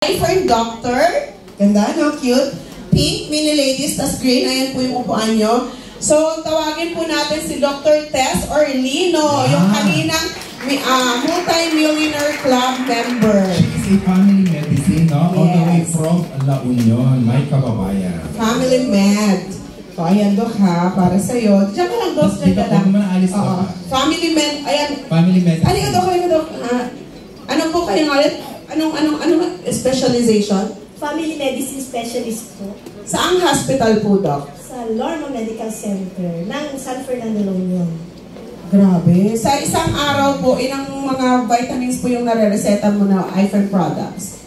iPhone Doctor. Ganda, no? Cute. Pink, mini ladies, tas green. Ayan po yung upuan nyo. So, tawagin po natin si Dr. Tess Orlino, yung kaninang multi-millionaire club member. She is a family medicine, no? All the way from La Union, may kababayan. Family med. So, ayan, Dok, ha, para sa'yo. Diyan ka lang, Dok. Diyan ka lang. Family med, ayan. Family med. Halika, Dok, halika, Dok. Ano po kayong ulit? Anong specialization? Family medicine specialist po. Saang hospital po, Dok? Sa Lorma Medical Center ng San Fernando, La Union. Grabe. Sa isang araw po, ilang mga vitamins po yung nare-reseta mo na iPhone products?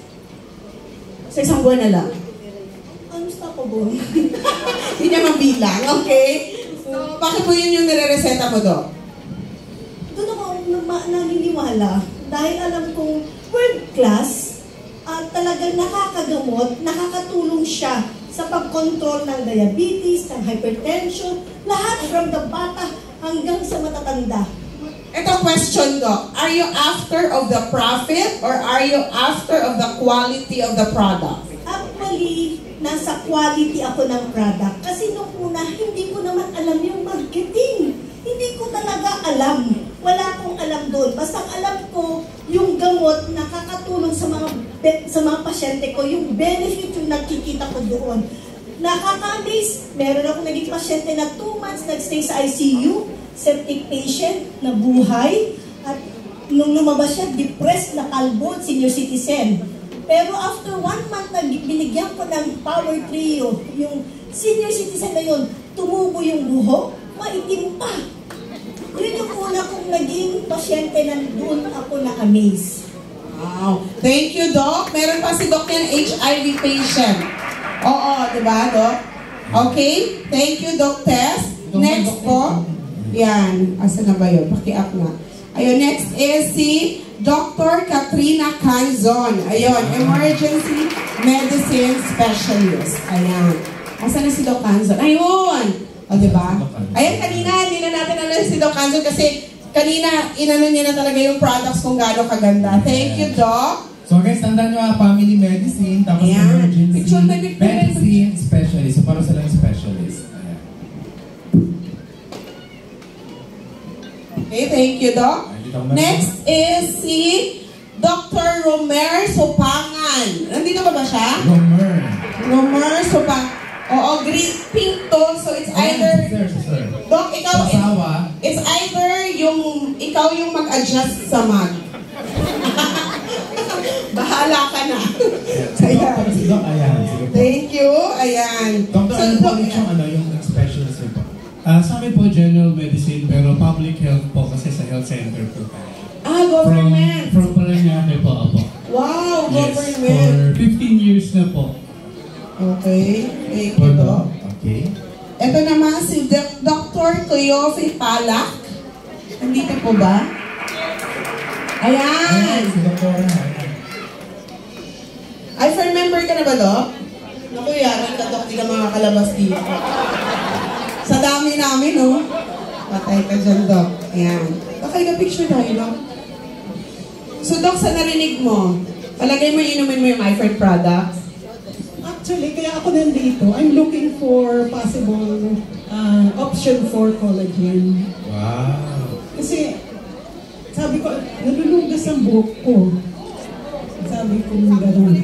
Sa isang buwan na lang? Ako po. Hindi niya mabilang, okay? So, bakit po yun yung nire-reseta mo, Dok? Doon ako naniniwala dahil alam kong world class at talagang nakakagamot, nakakatulong siya sa pag-control ng diabetes, ng hypertension, lahat from the bata hanggang sa matatanda. Ito question, Doc. Are you after of the profit or are you after of the quality of the product? Actually, nasa quality ako ng product. Kasi nung una, hindi ko naman alam yung marketing. Hindi ko talaga alam. Wala akong alam doon. Basta alam ko yung gamot nakakatulong sa mga pasyente ko. Yung benefit yung nakikita ko doon. Nakaka-amaze. Meron akong naging pasyente na 2 months nagstay sa ICU, septic patient, na buhay. At nung lumabas siya, depressed na kalbo, senior citizen. Pero after 1 month na binigyan ko ng Power Trio, yung senior citizen na yun, tumubo yung buhok, maitim pa. Yun yung una kong naging pasyente na doon ako na-amaze. Wow. Thank you, Doc. Meron pa si Doc yan, HIV patient. Oo, diba, Doc? Okay. Thank you, Doc Tess. Next po. Yan. Asa na ba yun? Paki-up na. Ayun, next is si Dr. Katrina Canzon. Ayun, Emergency Medicine Specialist. Ayan. Asa na si Doc Canzon? Ayun! O, diba? Ayan, kanina, hindi na natin alam si Doc Canzon kasi kanina, inano niya na talaga yung products kung gaano kaganda. Thank you, Doc. So guys, tandaan nyo family medicine, tapos emergency medicine specialist. So para silang specialist. Ayan. Okay, thank you, Doc. Next is si Dr. Romer Sopangan. Nandito ba siya? Romer Sopangan. Oo, green pink to. So it's either... Doc, ikaw... It's either ikaw yung mag-adjust sa mag. Bahala ka na. Ayan. Thank you. Ayan. Doctor, ano yung specialist po? Sa amin po, general medicine, pero public health po kasi sa health center po. Government. From Paranaque po ako. Wow, yes, government. For 15 years na po. Okay. Thank you, Doc. Okay. Ito naman si Dr. Cleofe Palak. Nandito po ba? Ayan. Si Dr. iPhone member ka na ba, Doc? Naku, yaran ka, Doc. Di ka makakalabas dito. Sa dami namin, no? Patay ka dyan, Doc. Ayan. Okay, ka-picture tayo, Doc. So, Doc, sa narinig mo, palagay mo inumin mo yung iPhone products? Actually, kaya ako nandito, I'm looking for possible option for collagen. Wow. Kasi, sabi ko, nalulugas ang buhok ko. Sabi ko, gano'n.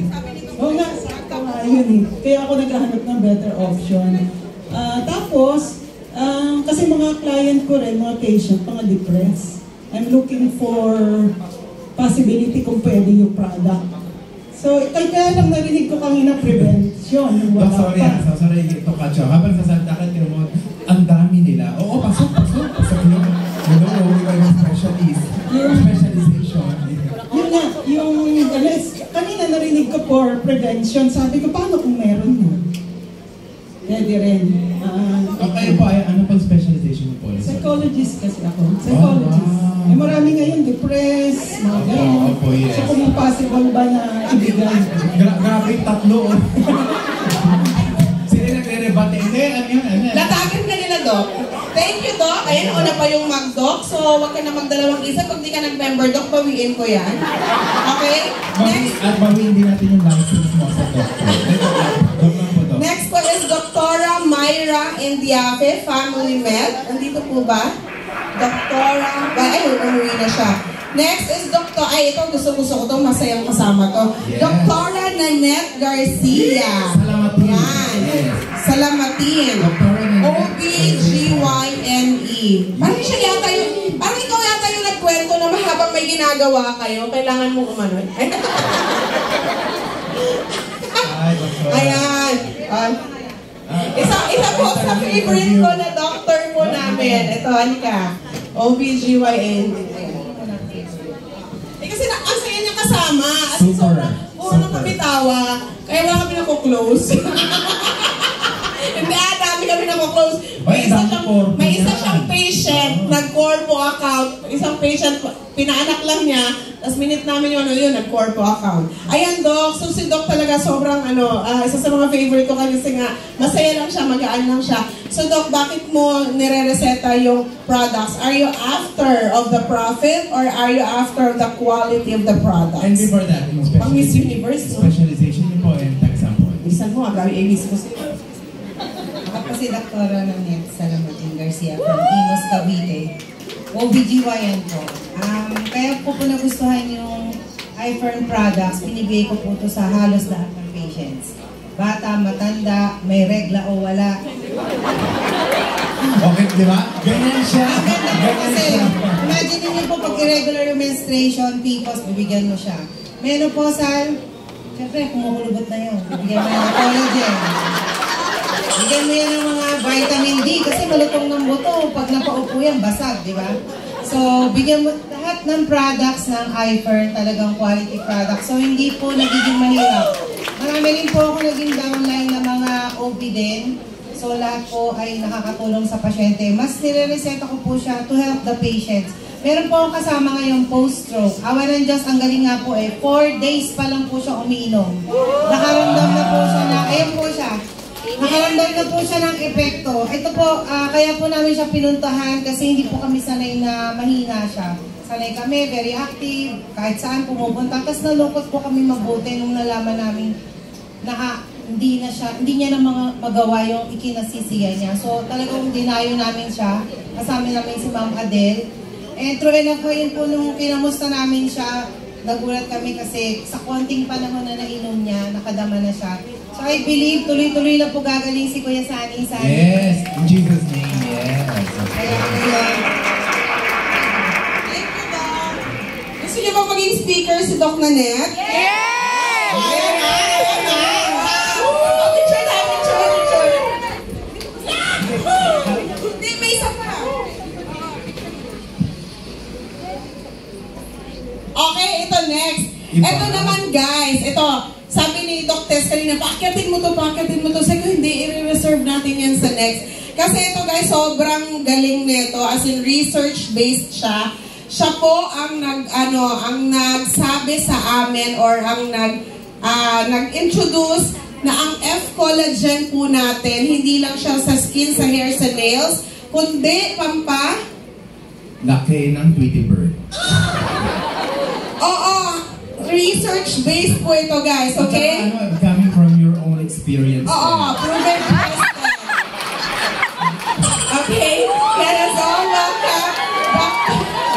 Oo nga, sakto nga yun eh. Kaya ako naghahanap ng better option. Tapos, kasi mga client ko rin, mga patient, mga depressed. I'm looking for possibility kung pwede yung product. So, kaya lang narinig ko kanina prevention. Sorry, ito Kacho. Habang sasalita ka, mo, ang dami nila. Oo, pasok nyo. Huwag kayo specialist. Specialization. Yun nga, kanina narinig ko for prevention. Sabi ko, paano kung meron yun? Pwede rin. Okay po, ano pang specialization mo po? Psychologist kasi ako. Psychologist. Marami ngayon depressed, mga gano'n. So kung possible ba na ibigay? Grabe yung tatlo. Sila nagre-rebate. Latagan ka nila, Doc. Thank you, Doc. Ayan, una pa yung mag-Doc. So, wag ka na magdalawang isa. Pag di ka nag-member, Doc, bawiin ko yan. Okay? Next. At bawiin din natin yung license. Next po is Doktora Myra Indiafe, Family Med. Nandito po ba? Doktora, umuwi na siya. Next is ito gusto ko to, masayang kasama to. Yes. Doktora Nanette Garcia. Salamatin. Yan. Yes. Salamatin. Doktora Nanette OBGYNE. Parang ikaw yata yung nagkwento na mahabang may ginagawa kayo, kailangan mong umano. Ayan. Isa po sa favorite ko na doctor po namin. Ito, halika. OBGYN. Kasi ang saya niya kasama. As in, puro na kami tawa. Kaya wala kami nako-close. Hindi, dami kami nako-close. May isa siyang patient, nag-corpo account. Isang patient, pinaanak lang niya. Tapos minute namin yun, nag-corpo account. Ayan, Doc. So si Doc talaga sobrang isa sa mga favorite ko kasi nga, masaya lang siya, magaan lang siya. So Doc, bakit mo nire-reseta yung products? Are you after of the profit or are you after the quality of the products? And before that, Pang Miss Universe, no? specialization niyo po and example. Bisan mo, grabe ABC ko sa'yo. Ako po si Doktora Nanette Salamatin Garcia from Imus, Cavite. OBGYN po. Kaya po nagustuhan yung iFern products, binibigay ko po ito sa halos lahat ng patients. Bata, matanda, may regla o wala. Okay, di ba? Ganyan siya. Ganda po kasi, imagine niyo po pag irregular yung menstruation, PCOS, bibigyan mo siya. Menopausal, syempre, kumukulubot na yun. Bibigyan mo ng collagen. Bigyan mo yan ng mga vitamin D kasi malutong ng buto. Pag napaupo yan, basag, di ba? So, bigyan mo lahat ng products ng iFern, talagang quality products. So, hindi po nagiging mahirap. Marami rin po ako naging downline ng mga OB din. So, lahat po ay nakakatulong sa pasyente. Mas nire-reseta ko po siya to help the patients. Meron po akong kasama ngayong post-stroke. Awa ng Diyos, ang galing nga po 4 days pa lang po siya umiinom. Nakaramdam na po siya na, ayan po siya. Nakaramdam na po siya ng epekto. Ito po, kaya po namin siya pinuntahan kasi hindi po kami sanay na mahina siya. Sanay kami, very active, kahit saan pumupunta. Tapos nalungkot po kami mabuti nung nalaman namin na hindi niya na magawa yung ikinasisiya niya. So talagang dinayo namin siya. Kasama namin si Ma'am Adele. And true enough po yun po nung kinamusta namin siya, nagulat kami kasi sa konting panahon na nainom niya, nakadama na siya. So I believe tuloy-tuloy na po gagaling si Kuya Sani. Yes, in Jesus' name, yes. Kaya Thank you, Doc. Gusto niyo ba maging speaker si Doc Nanette? Yes! Ayan na! Picture! Hindi, may isa pa. Okay, ito next. Ito naman guys, ito. Sabi ni Doc Tess kanina, paakyatin mo to. Sabi ko, hindi, i-reserve natin yan sa next. Kasi ito guys, sobrang galing nito. As in, research-based siya. Siya po ang nagsabi sa amin or ang nag-introduce na ang F-collagen po natin, hindi lang siya sa skin, sa hair, sa nails, kundi Laki ng Tweety Bird. Oo, research-based po ito guys, okay? Coming from your own experience. Oo, proven tested. Okay? Kaya so, welcome.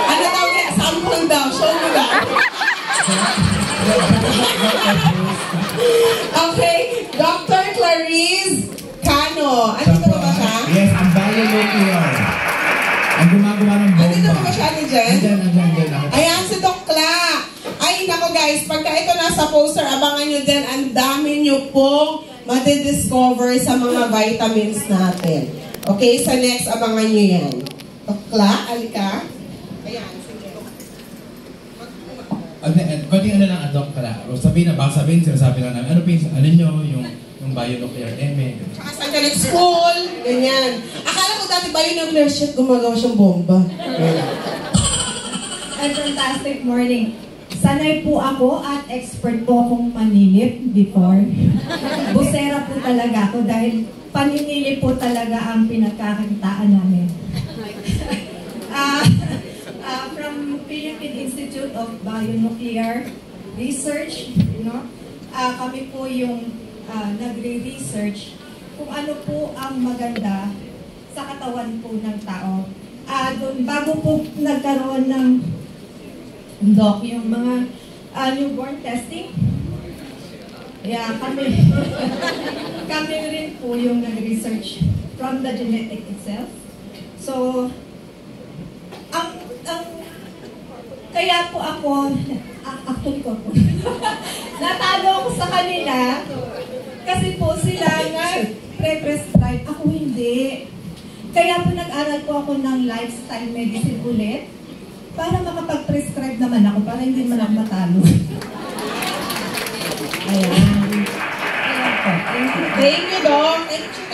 Ano daw niya? Sample daw. Show mo daw. Okay, Dr. Clarice Cano. Andito ba siya? Yes, ang Bionuclear. Ang gumagawa ng bomba. Andito ba siya ni Jen? Andyan. Ayan, si Doc Cla. Ay, nako guys, pagka ito nasa poster, abangan nyo din, ang dami nyo pong madidiscover sa mga vitamins natin. Okay, sa next, abangan nyo yan. Doc Cla, alika. Ayan, sige. Konting lang, Doc, sabihin, sinasabi lang namin, ano nyo, yung Bionuclear ME. Tsaka saan ka nag-school, ganyan. Akala ko dati Bionuclear shit, gumagawa siyang bomba. And fantastic morning. Sanay po ako at expert po akong maninip before. Busera po talaga ako dahil paninili po talaga ang pinagkakitaan namin. From Philippine Institute of Bionuclear Research, kami po yung nagre-research kung ano po ang maganda sa katawan po ng tao. Bago po nagkaroon ng doc, yung mga newborn testing, kami kami rin po yung nag-research from the genetic itself. So, kaya po ako, actually ko po, natalo ako sa kanila kasi po sila nga pre-prescribe, ako hindi. Kaya po nag-aral po ako ng lifestyle medicine ulit para makapag-prescribe naman ako, para hindi man ako matalo. Ayan. Thank you, Doc. Thank you.